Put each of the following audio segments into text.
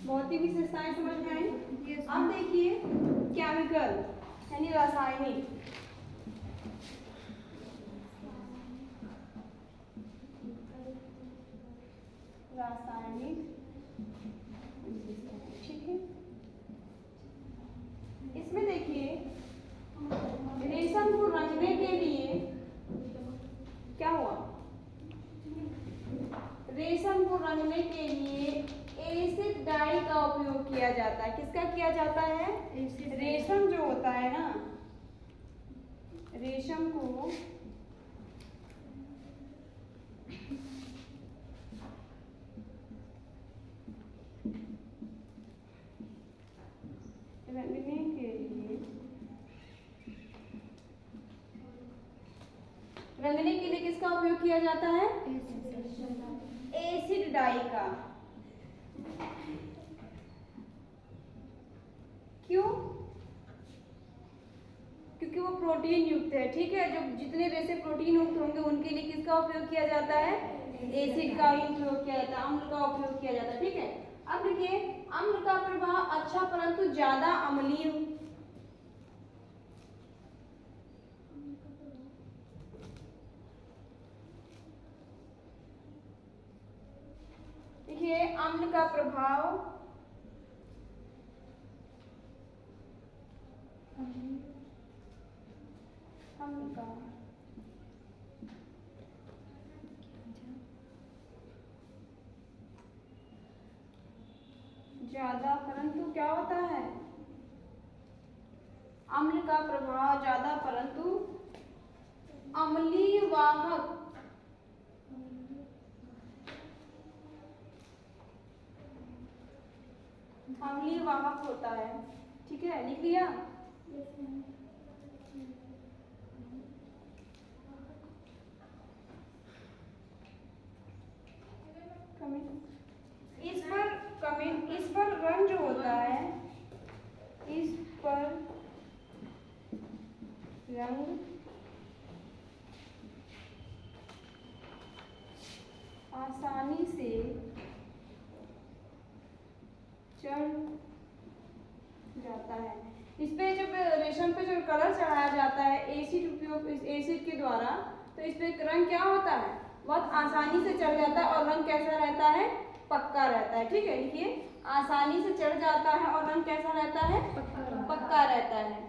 भौतिक विशेषताएं समझ में आई। अब देखिए केमिकल यानी रासायनिक। ठीक है, इसमें देखिए रेशम को रंगने के लिए क्या हुआ, रेशम को रंगने के लिए एसिड डाई का उपयोग किया जाता है। किसका किया जाता है? रेशम जो होता है ना, रेशम को रंगने के लिए, रंगने के लिए किसका उपयोग किया जाता है? एसिड डाई का। क्यों? क्योंकि वो प्रोटीन युक्त है। ठीक है, जो जितने रेशे प्रोटीन युक्त होंगे उनके लिए किसका उपयोग किया जाता है? एसिड का ही उपयोग किया जाता है, अम्ल का उपयोग किया जाता है। ठीक है, अब देखिए अम्ल का प्रभाव अच्छा परंतु ज्यादा अम्लीय, देखिए अम्ल का प्रभाव अम्ल का ज्यादा परंतु क्या होता है? अम्ल का प्रभाव ज्यादा परंतु अम्लीय वाहक, अम्लीय वाहक होता है। ठीक है, लिख लिया। इस पर रंग जो होता है, इस पर रंग आसानी से चढ़ जाता है। इस पे जब रेशम पे जो कलर चढ़ाया जाता है एसिड उपयोग, इस एसिड के द्वारा, तो इस पे रंग क्या होता है? बहुत आसानी से चढ़ जाता है और रंग कैसा रहता है? पक्का रहता है। ठीक है, देखिए आसानी से चढ़ जाता है और रंग कैसा रहता है? पक्का रहता है।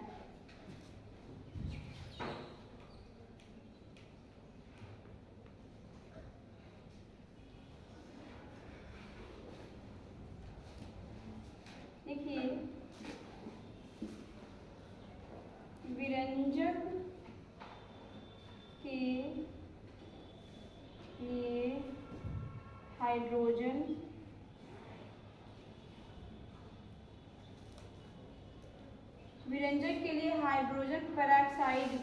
देखिए विरंजक के लिए हाइड्रोजन विरंजक के लिए हाइड्रोजन पेरोक्साइड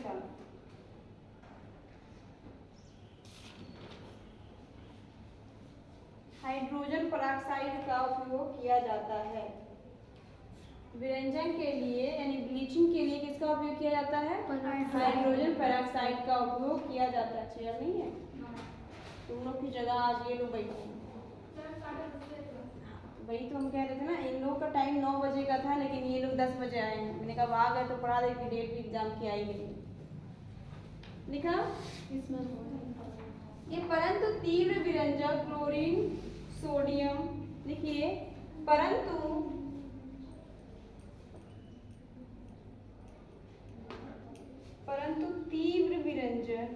का उपयोग किया जाता है। विरंजन के लिए यानी ब्लीचिंग के लिए किसका उपयोग किया जाता है? हाइड्रोजन पेरोक्साइड का उपयोग किया जाता है। चेयर नहीं है, तुम लोग की जगह आज ये लोग बैठे। वही तो हम कह रहे थे ना, इन लोगों का टाइम 9 बजे का था लेकिन ये लोग 10 बजे आए हैं। मैंने कहा आ गए तो पढ़ा दे कि डेट भी एग्जाम की आई नहीं। लिखा ये परंतु तीव्र विरंजक क्लोरीन सोडियम, लिखिए परंतु तीव्र विरंजक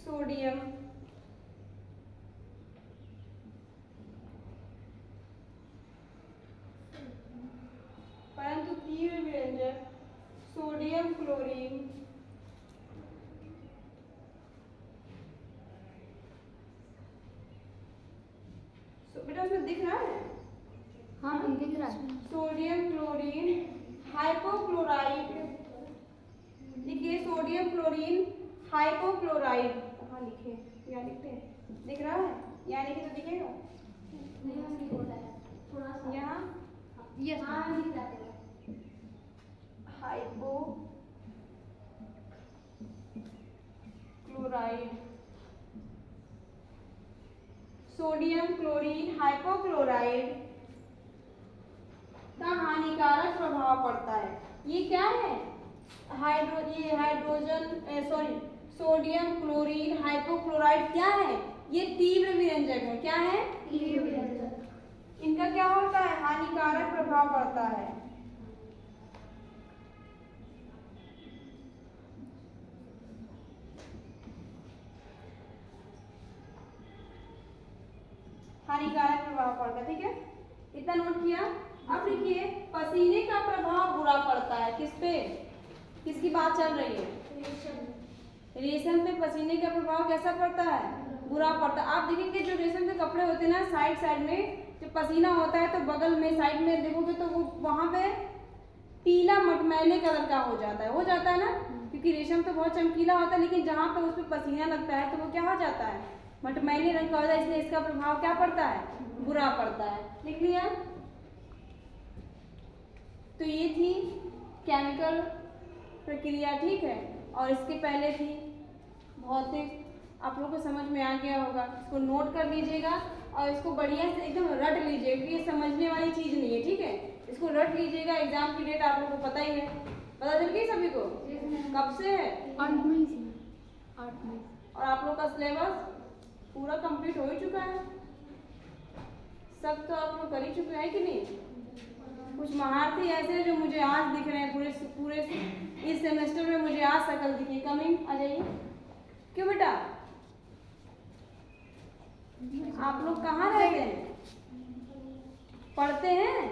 सोडियम सोडियम क्लोरीन बेटा उसमें दिख रहा है? हाँ दिख रहा है। सोडियम क्लोरीन हाइपोक्लोराइड, लिखिए सोडियम क्लोरीन हाइपोक्लोराइड। कहाँ लिखे? यहाँ लिखते हैं, दिख रहा है? यहाँ लिखे तो दिखेगा। यहाँ हाइपो सोडियम क्लोरीन हाइपोक्लोराइड का हानिकारक प्रभाव पड़ता है। ये क्या है? सोडियम क्लोरीन हाइपोक्लोराइड क्या है? ये तीव्र विरंजक है। क्या है? इनका क्या होता है? हानिकारक प्रभाव पड़ता है। हानिकारक प्रभाव पड़ता है। ठीक है, इतना नोट किया। अब देखिए, पसीने का प्रभाव बुरा पड़ता है। किस पे? किसकी बात चल रही है? रेशम पे पसीने का प्रभाव कैसा पड़ता है? बुरा पड़ता है। आप देखेंगे जो रेशम के कपड़े होते हैं ना, साइड साइड में जब पसीना होता है तो बगल में साइड में देखोगे तो वो वहां पे पीला मटमैले कलर का हो जाता है ना, क्योंकि रेशम तो बहुत चमकीला होता है, लेकिन जहाँ पे उस पर पसीना लगता है तो वो क्या हो जाता है? मटमैले रंग का हो जाता है। इसलिए इसका प्रभाव क्या पड़ता है? बुरा पड़ता है। लिख लिया? तो ये थी केमिकल प्रक्रिया। ठीक है, और इसके पहले थी भौतिक। आप लोगों को समझ में आ गया होगा। इसको नोट कर लीजिएगा और इसको बढ़िया से एकदम रट लीजिएगा, क्योंकि ये समझने वाली चीज़ नहीं है। ठीक है, इसको रट लीजिएगा। एग्जाम की डेट आप लोगों को पता ही है। पता चल गई सभी को? कब से है? 8 मई से। 8 मई। और आप लोग का सिलेबस पूरा कंप्लीट हो ही चुका है। सब तो आप लोग कर ही चुके हैं कि नहीं? कुछ महारथी ऐसे हैं जो मुझे आज दिख रहे हैं। पूरे इस सेमेस्टर में मुझे आज शकल दिखी। कमिंग आ जाइए। क्यों बेटा? आप लोग कहाँ रहते हैं? पढ़ते हैं?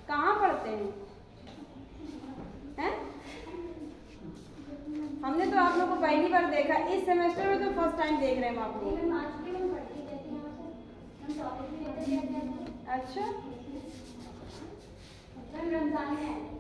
कहाँ पढ़ते हैं? हैं? हमने तो आप लोग को पहली बार देखा। इस सेमेस्टर में तो फर्स्ट टाइम देख रहे हैं हम आप लोग। अच्छा, रमजान में